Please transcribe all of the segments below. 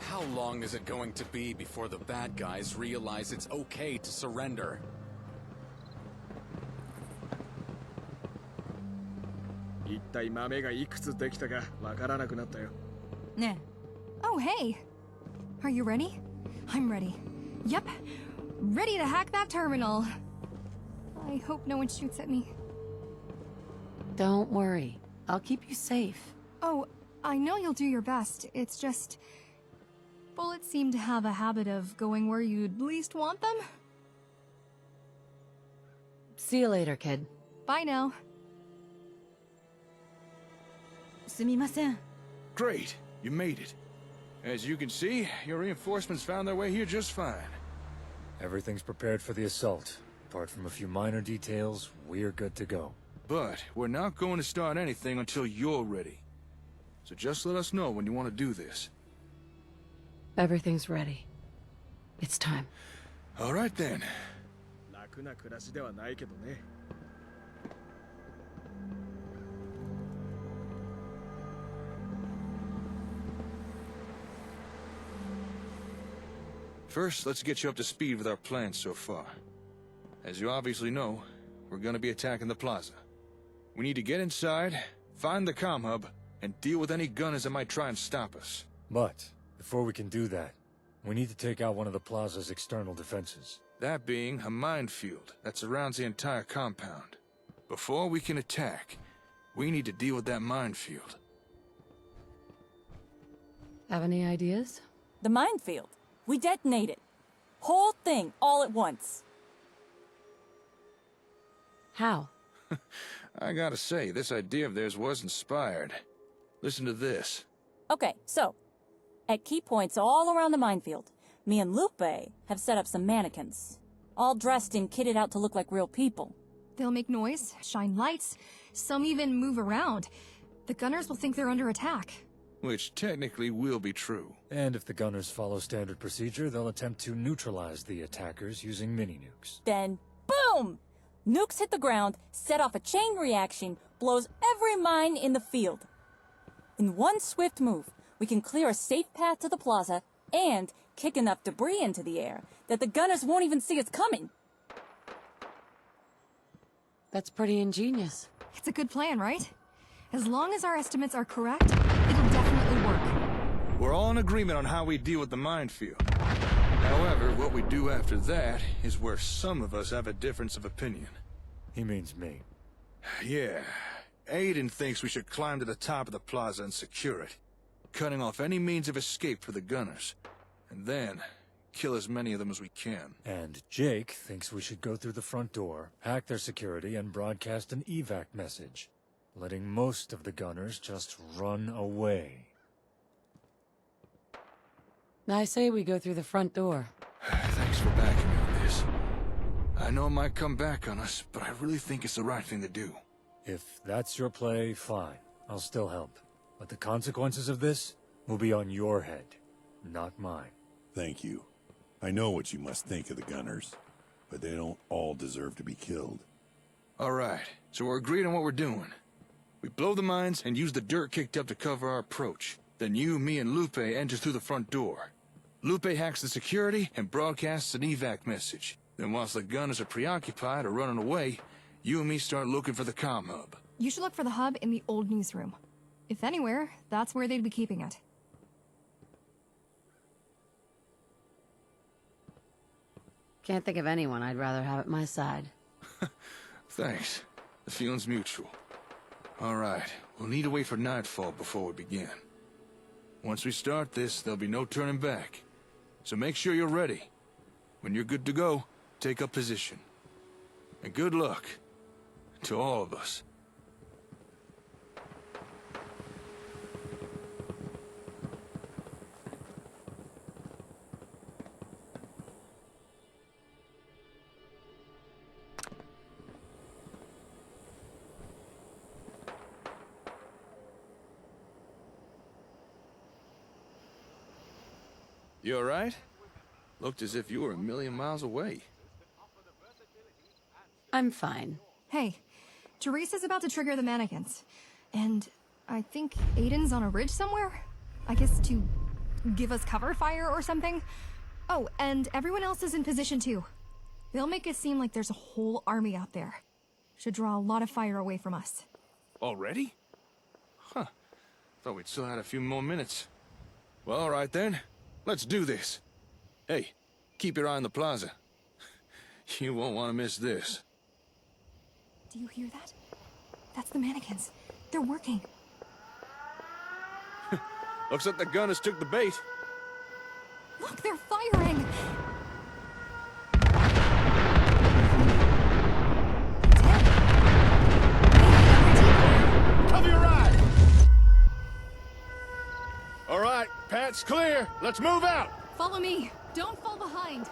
How long is it going to be before the bad guys realize it's okay to surrender? 一体豆がいくつできたかわからなくなったよ。ね。Oh, hey. Are you ready? I'm ready. Yep. Ready to hack that terminal. I hope no one shoots at me. Don't worry. I'll keep you safe. Oh, I know you'll do your best. It's just... bullets seem to have a habit of going where you'd least want them. See you later, kid. Bye now. すみません。 Great, you made it. As you can see, your reinforcements found their way here just fine. Everything's prepared for the assault. Apart from a few minor details, we're good to go. But we're not going to start anything until you're ready. So just let us know when you want to do this. Everything's ready. It's time. All right then. 楽な暮らしではないけどね。First, let's get you up to speed with our plans so far. As you obviously know, we're gonna be attacking the plaza. We need to get inside, find the comm hub, and deal with any gunners that might try and stop us. But, before we can do that, we need to take out one of the plaza's external defenses. That being a minefield that surrounds the entire compound. Before we can attack, we need to deal with that minefield. Have any ideas? The minefield. We detonate it. Whole thing, all at once. How? I gotta say, this idea of theirs was inspired. Listen to this. Okay, so, at key points all around the minefield, me and Lupe have set up some mannequins. All dressed and kitted out to look like real people. They'll make noise, shine lights, some even move around. The gunners will think they're under attack. Which technically will be true. And if the gunners follow standard procedure, they'll attempt to neutralize the attackers using mini-nukes. Then, boom! Nukes hit the ground, set off a chain reaction, blows every mine in the field. In one swift move, we can clear a safe path to the plaza and kick enough debris into the air that the gunners won't even see us coming. That's pretty ingenious. It's a good plan, right? As long as our estimates are correct, it'll definitely work. We're all in agreement on how we deal with the minefield. However, what we do after that is where some of us have a difference of opinion. He means me. Yeah. Aiden thinks we should climb to the top of the plaza and secure it, cutting off any means of escape for the gunners. And then, kill as many of them as we can. And Jake thinks we should go through the front door, hack their security, and broadcast an evac message, letting most of the gunners just run away. I say we go through the front door. Thanks for backing me on this. I know it might come back on us, but I really think it's the right thing to do. If that's your play, fine. I'll still help. But the consequences of this will be on your head, not mine. Thank you. I know what you must think of the gunners, but they don't all deserve to be killed. All right, so we're agreed on what we're doing. We blow the mines and use the dirt kicked up to cover our approach. Then you, me, and Lupe enter through the front door. Lupe hacks the security and broadcasts an evac message. Then whilst the gunners are preoccupied or running away, you and me start looking for the comm hub. You should look for the hub in the old newsroom. If anywhere, that's where they'd be keeping it. Can't think of anyone I'd rather have at my side. Thanks. The feeling's mutual. All right, we'll need to wait for nightfall before we begin. Once we start this, there'll be no turning back. So make sure you're ready. When you're good to go, take up position. And good luck to all of us. You all right? Looked as if you were a million miles away. I'm fine. Hey, Teresa's about to trigger the mannequins. And I think Aiden's on a ridge somewhere? I guess to give us cover fire or something. Oh, and everyone else is in position too. They'll make it seem like there's a whole army out there. Should draw a lot of fire away from us. Already? Huh. Thought we'd still had a few more minutes. Well, all right then. Let's do this. Hey, keep your eye on the plaza. You won't want to miss this. Do you hear that? That's the mannequins. They're working. Looks like the gunners took the bait. Look, they're firing! Cover your eye! All right, path's clear. Let's move out. Follow me. Don't fall behind.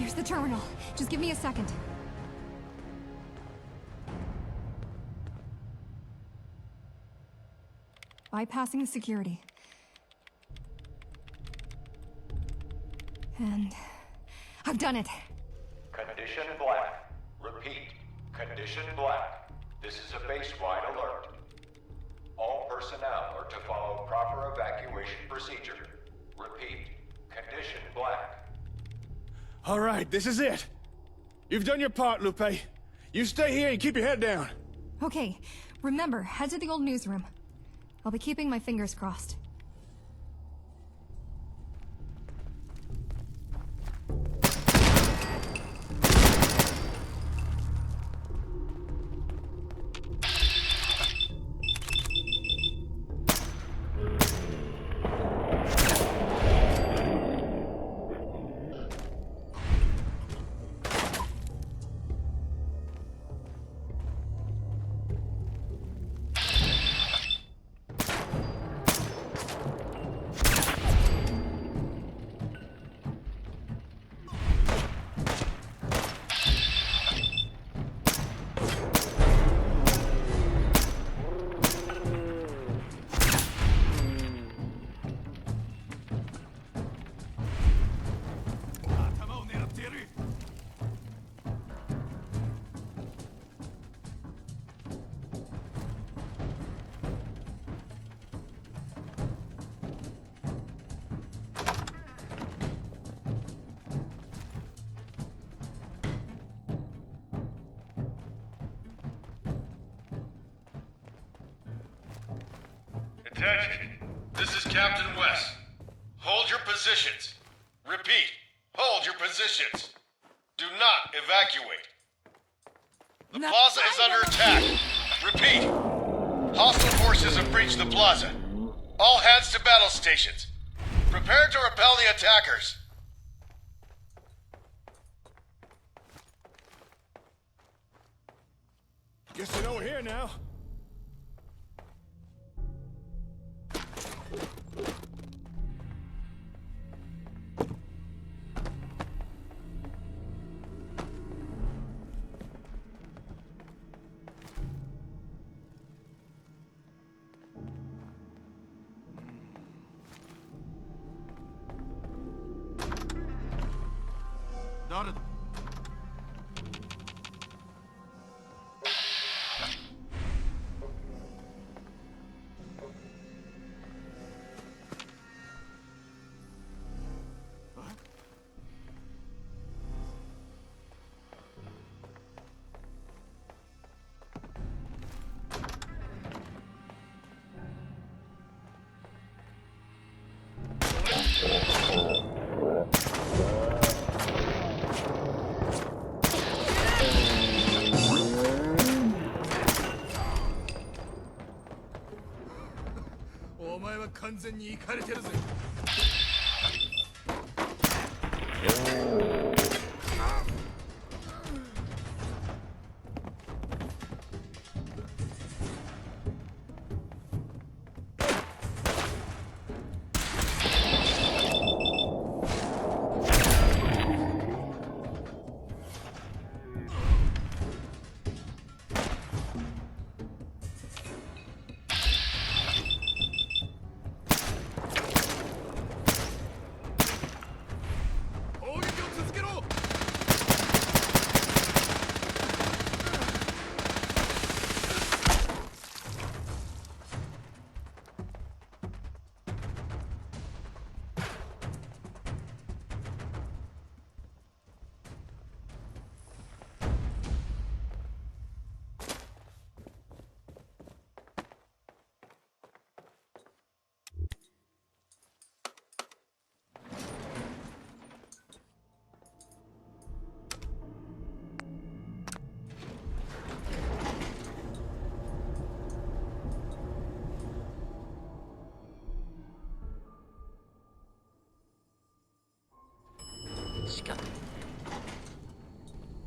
There's the terminal. Just give me a second. Bypassing the security. And I've done it. Condition black. Repeat. Condition black. This is a base-wide alert. All personnel are to follow proper evacuation procedure. Repeat. Condition black. All right, this is it. You've done your part, Lupe. You stay here and keep your head down. Okay, remember, head to the old newsroom. I'll be keeping my fingers crossed. Attention. This is Captain West. Hold your positions. Repeat. Hold your positions. Do not evacuate. The plaza is under attack. Repeat. Hostile forces have breached the plaza. All hands to battle stations. Prepare to repel the attackers. Guess you know we're here now.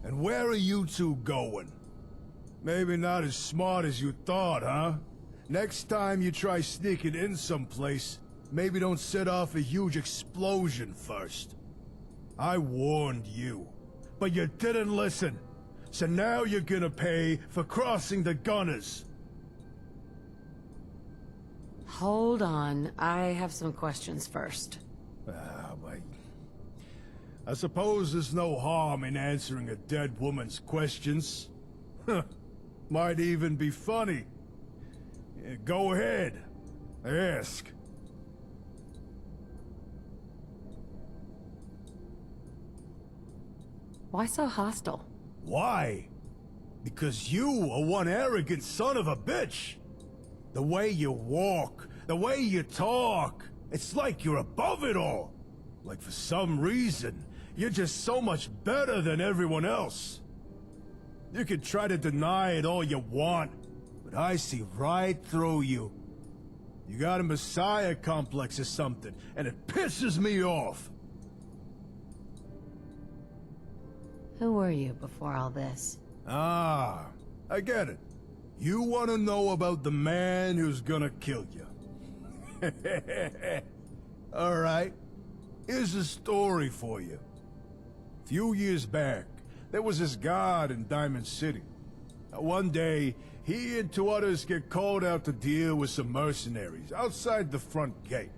And where are you two going? Maybe not as smart as you thought, huh? Next time you try sneaking in someplace, maybe don't set off a huge explosion first. I warned you, but you didn't listen. So now you're gonna pay for crossing the gunners. Hold on. I have some questions first. I suppose there's no harm in answering a dead woman's questions. Might even be funny. Yeah, go ahead. Ask. Why so hostile? Why? Because you are one arrogant son of a bitch. The way you walk, the way you talk, it's like you're above it all. Like for some reason, you're just so much better than everyone else. You can try to deny it all you want, but I see right through you. You got a messiah complex or something, and it pisses me off. Who were you before all this? Ah, I get it. You want to know about the man who's gonna kill you. Alright, here's a story for you. A few years back, there was this god in Diamond City. One day, he and two others get called out to deal with some mercenaries outside the front gate.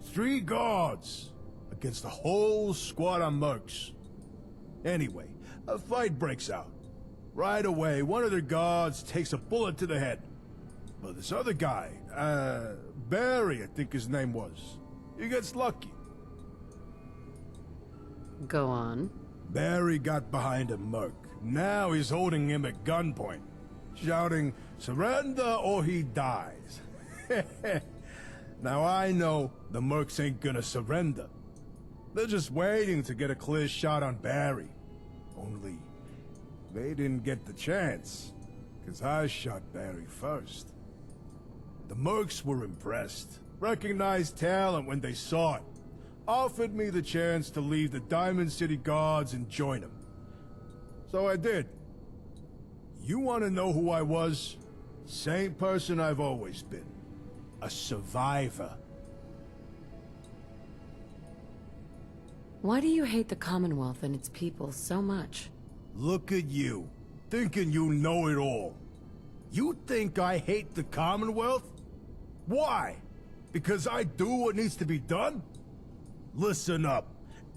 3 guards against a whole squad of mercs. Anyway, a fight breaks out. Right away, one of the guards takes a bullet to the head. But this other guy, Barry, I think his name was, he gets lucky. Go on. Barry got behind a merc. Now he's holding him at gunpoint, shouting, "Surrender or he dies." Now I know the mercs ain't gonna surrender. They're just waiting to get a clear shot on Barry. Only, they didn't get the chance, because I shot Barry first. The mercs were impressed, recognized talent when they saw it, offered me the chance to leave the Diamond City Guards and join them. So I did. You want to know who I was? Same person I've always been. A survivor. Why do you hate the Commonwealth and its people so much? Look at you, thinking you know it all. You think I hate the Commonwealth? Why? Because I do what needs to be done? Listen up.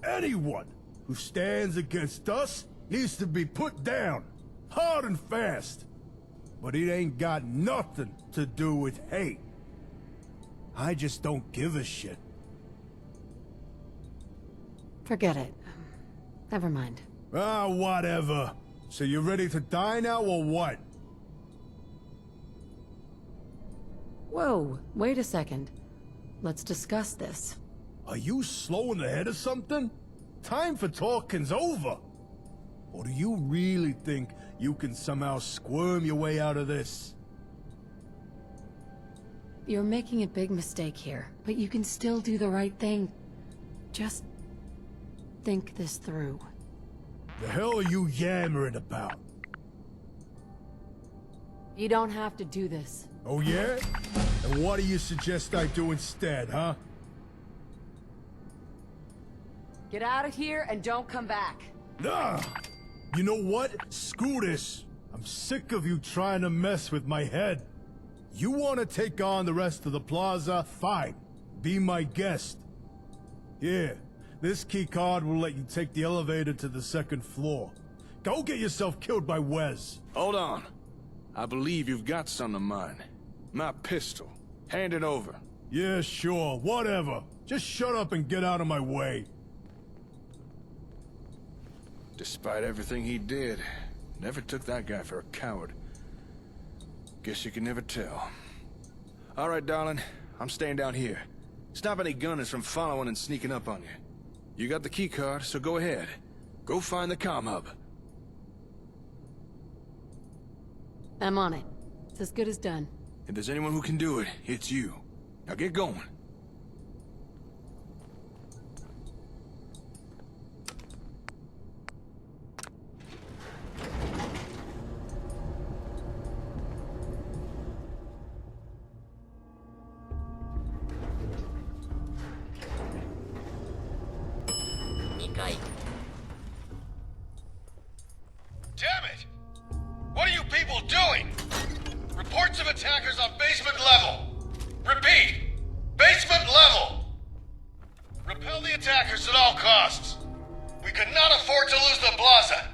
Anyone who stands against us needs to be put down, hard and fast. But it ain't got nothing to do with hate. I just don't give a shit. Forget it. Never mind. Ah, whatever. So you ready to die now or what? Whoa, wait a second. Let's discuss this. Are you slow in the head or something? Time for talking's over. Or do you really think you can somehow squirm your way out of this? You're making a big mistake here, but you can still do the right thing. Just think this through. The hell are you yammering about? You don't have to do this. Oh yeah? And what do you suggest I do instead, huh? Get out of here and don't come back. Nah! You know what? Screw this. I'm sick of you trying to mess with my head. You want to take on the rest of the plaza? Fine. Be my guest. Here, this key card will let you take the elevator to the 2nd floor. Go get yourself killed by Wes. Hold on. I believe you've got some of mine. My pistol. Hand it over. Yeah, sure. Whatever. Just shut up and get out of my way. Despite everything he did, never took that guy for a coward. Guess you can never tell. All right, darling. I'm staying down here. Stop any gunners from following and sneaking up on you. You got the key card, so go ahead. Go find the comm hub. I'm on it. It's as good as done. If there's anyone who can do it, it's you. Now get going. かい。 Damn it! What are you people doing? Reports of attackers on basement level. Repeat, basement level. Repel the attackers at all costs. We could not afford to lose the plaza.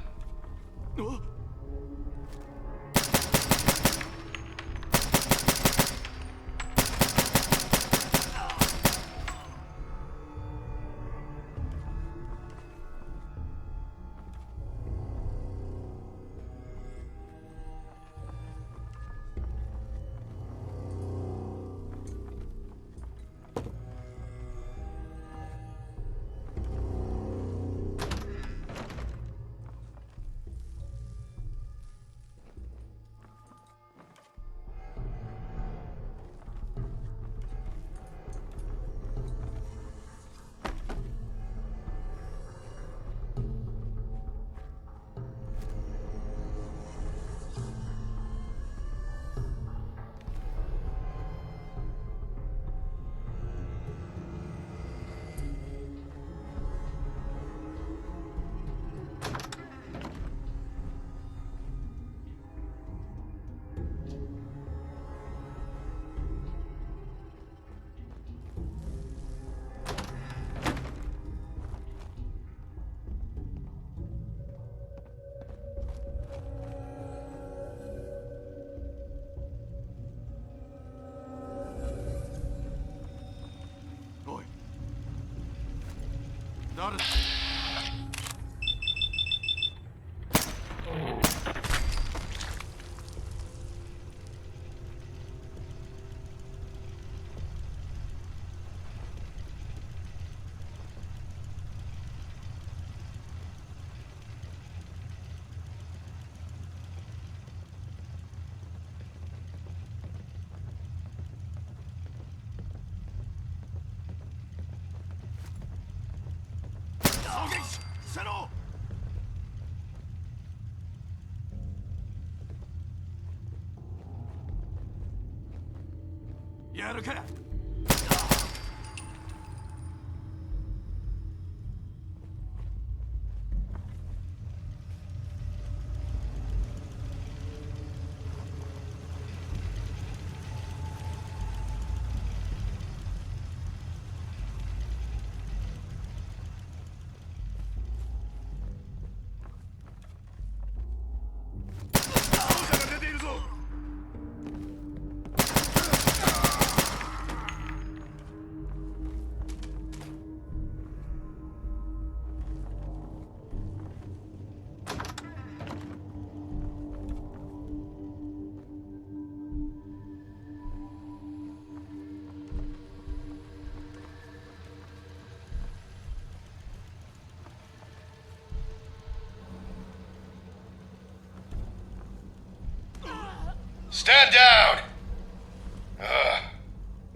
Stand down!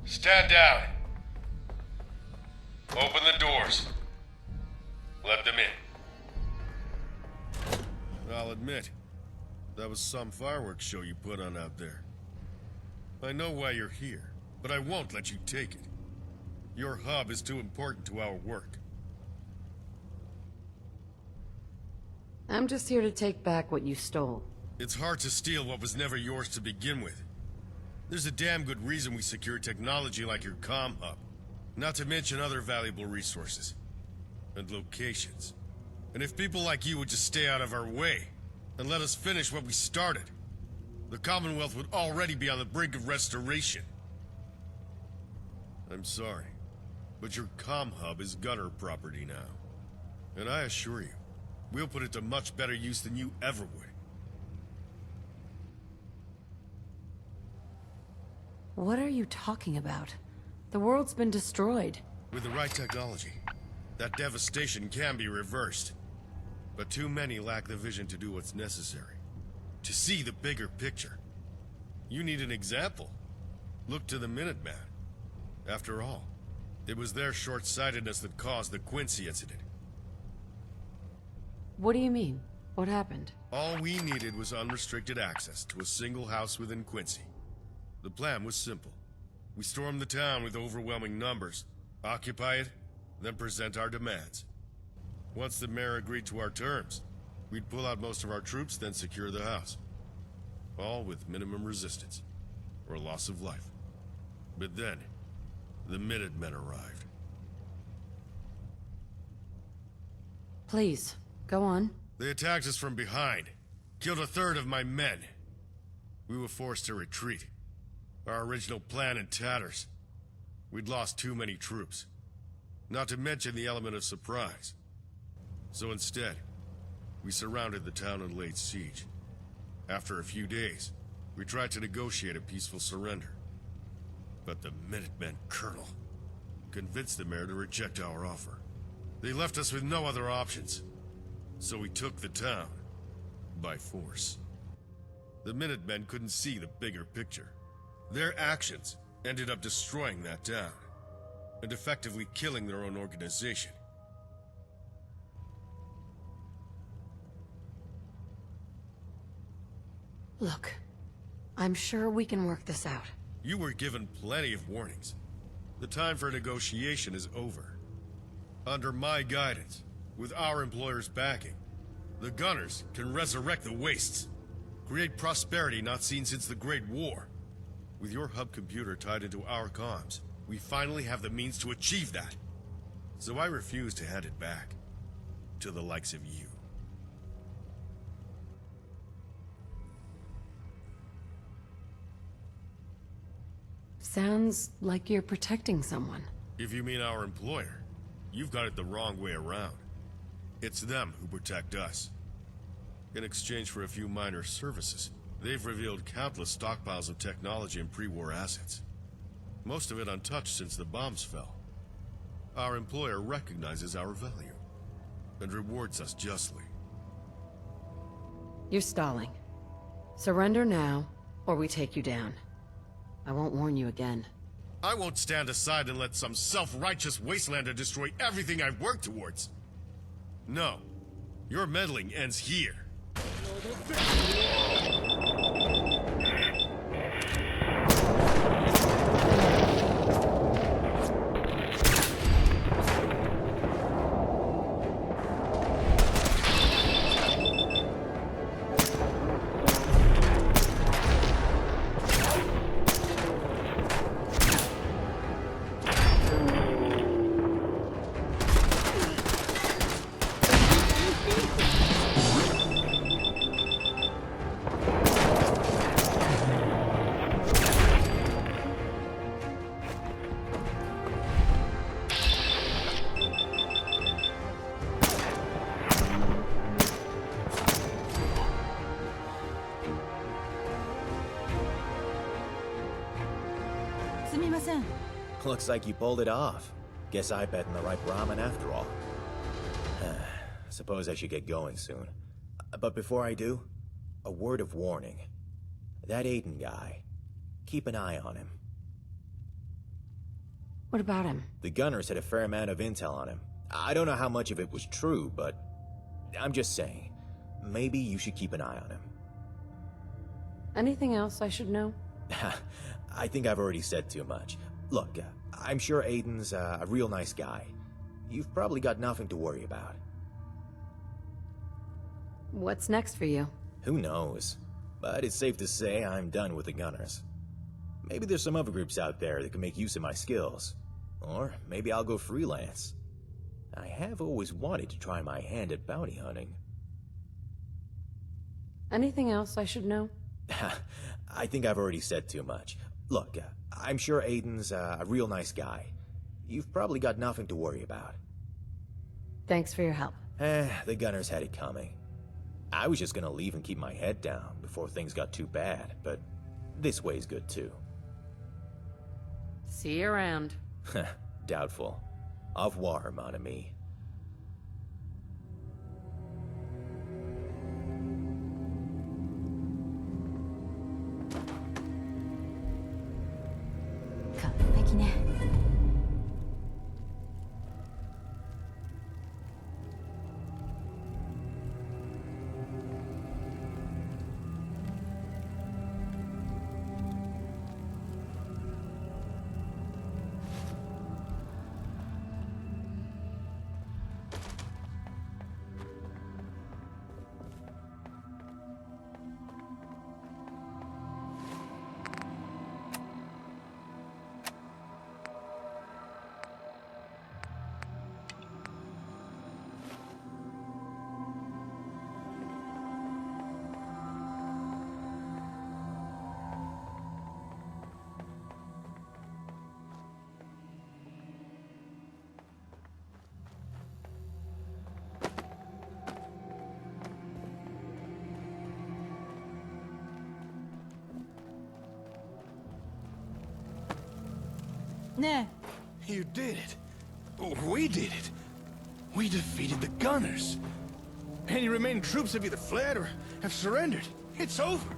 Stand down. Open the doors. Let them in. I'll admit, that was some fireworks show you put on out there. I know why you're here, but I won't let you take it. Your hub is too important to our work. I'm just here to take back what you stole. It's hard to steal what was never yours to begin with. There's a damn good reason we secure technology like your comm hub. Not to mention other valuable resources. And locations. And if people like you would just stay out of our way, and let us finish what we started, the Commonwealth would already be on the brink of restoration. I'm sorry, but your comm hub is Gunner property now. And I assure you, we'll put it to much better use than you ever would. What are you talking about? The world's been destroyed. With the right technology, that devastation can be reversed. But too many lack the vision to do what's necessary. To see the bigger picture. You need an example. Look to the Minuteman. After all, it was their short-sightedness that caused the Quincy incident. What do you mean? What happened? All we needed was unrestricted access to a single house within Quincy. The plan was simple. We storm the town with overwhelming numbers, occupy it, then present our demands. Once the mayor agreed to our terms, we'd pull out most of our troops, then secure the house. All with minimum resistance, or loss of life. But then, the Minutemen arrived. Please, go on. They attacked us from behind, killed a third of my men. We were forced to retreat. Our original plan in tatters. We'd lost too many troops. Not to mention the element of surprise. So instead, we surrounded the town and laid siege. After a few days, we tried to negotiate a peaceful surrender. But the Minutemen Colonel convinced the mayor to reject our offer. They left us with no other options. So we took the town by force. The Minutemen couldn't see the bigger picture. Their actions ended up destroying that town and effectively killing their own organization. Look, I'm sure we can work this out. You were given plenty of warnings. The time for negotiation is over. Under my guidance, with our employer's backing, the Gunners can resurrect the wastes. Create prosperity not seen since the Great War. With your hub computer tied into our comms, we finally have the means to achieve that. So I refuse to hand it back to the likes of you. Sounds like you're protecting someone. If you mean our employer, you've got it the wrong way around. It's them who protect us. In exchange for a few minor services, they've revealed countless stockpiles of technology and pre-war assets. Most of it untouched since the bombs fell. Our employer recognizes our value and rewards us justly. You're stalling. Surrender now, or we take you down. I won't warn you again. I won't stand aside and let some self-righteous wastelander destroy everything I've worked towards. No. Your meddling ends here. Looks like you pulled it off. Guess I bet in the right ramen after all. Suppose I should get going soon. But before I do, a word of warning. That Aiden guy, keep an eye on him. What about him? The Gunners had a fair amount of intel on him. I don't know how much of it was true, but I'm just saying, maybe you should keep an eye on him. Anything else I should know? I think I've already said too much. Look, I'm sure Aiden's a real nice guy. You've probably got nothing to worry about. What's next for you? Who knows? But it's safe to say I'm done with the Gunners. Maybe there's some other groups out there that can make use of my skills. Or maybe I'll go freelance. I have always wanted to try my hand at bounty hunting. Anything else I should know? I think I've already said too much. Look, I'm sure Aiden's a real nice guy. You've probably got nothing to worry about. Thanks for your help. The Gunners had it coming. I was just gonna leave and keep my head down before things got too bad, but this way's good too. See you around. Doubtful. Au revoir, mon ami. Ne. You did it. We did it. We defeated the Gunners. Any remaining troops have either fled or have surrendered. It's over.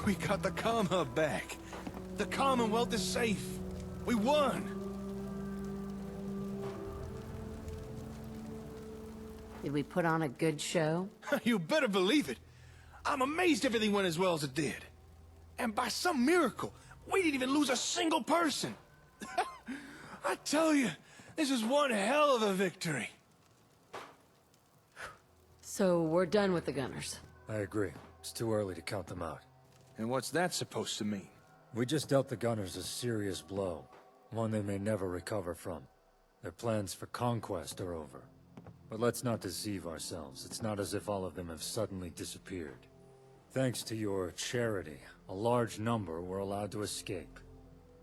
We got the comm hub back. The Commonwealth is safe. We won. Did we put on a good show? You better believe it. I'm amazed everything went as well as it did. And by some miracle, we didn't even lose a single person. I tell you, this is one hell of a victory. So we're done with the Gunners. I agree. It's too early to count them out. And what's that supposed to mean? We just dealt the Gunners a serious blow. One they may never recover from. Their plans for conquest are over. But let's not deceive ourselves. It's not as if all of them have suddenly disappeared. Thanks to your charity, a large number were allowed to escape.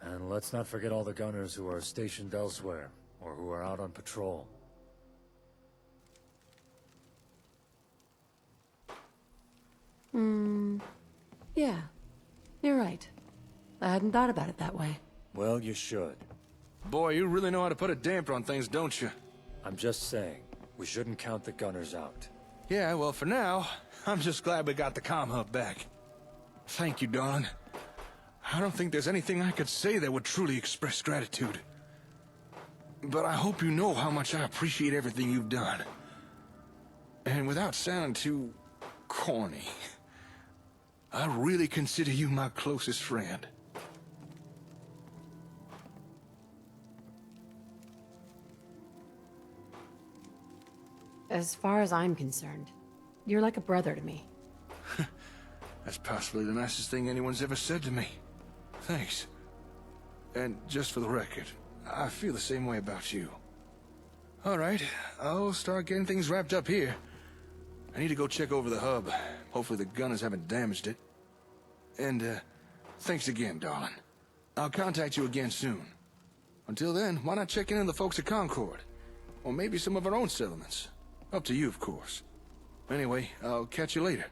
And let's not forget all the Gunners who are stationed elsewhere, or who are out on patrol. Yeah. You're right. I hadn't thought about it that way. Well, you should. Boy, you really know how to put a damper on things, don't you? I'm just saying, we shouldn't count the Gunners out. Yeah, well, for now, I'm just glad we got the comm hub back. Thank you, darling. I don't think there's anything I could say that would truly express gratitude. But I hope you know how much I appreciate everything you've done. And without sounding too corny, I really consider you my closest friend. As far as I'm concerned, you're like a brother to me. That's possibly the nicest thing anyone's ever said to me. Thanks. And just for the record, I feel the same way about you. Alright, I'll start getting things wrapped up here. I need to go check over the hub. Hopefully the Gunners haven't damaged it. And, thanks again, darling. I'll contact you again soon. Until then, why not check in on the folks at Concord? Or maybe some of our own settlements. Up to you, of course. Anyway, I'll catch you later.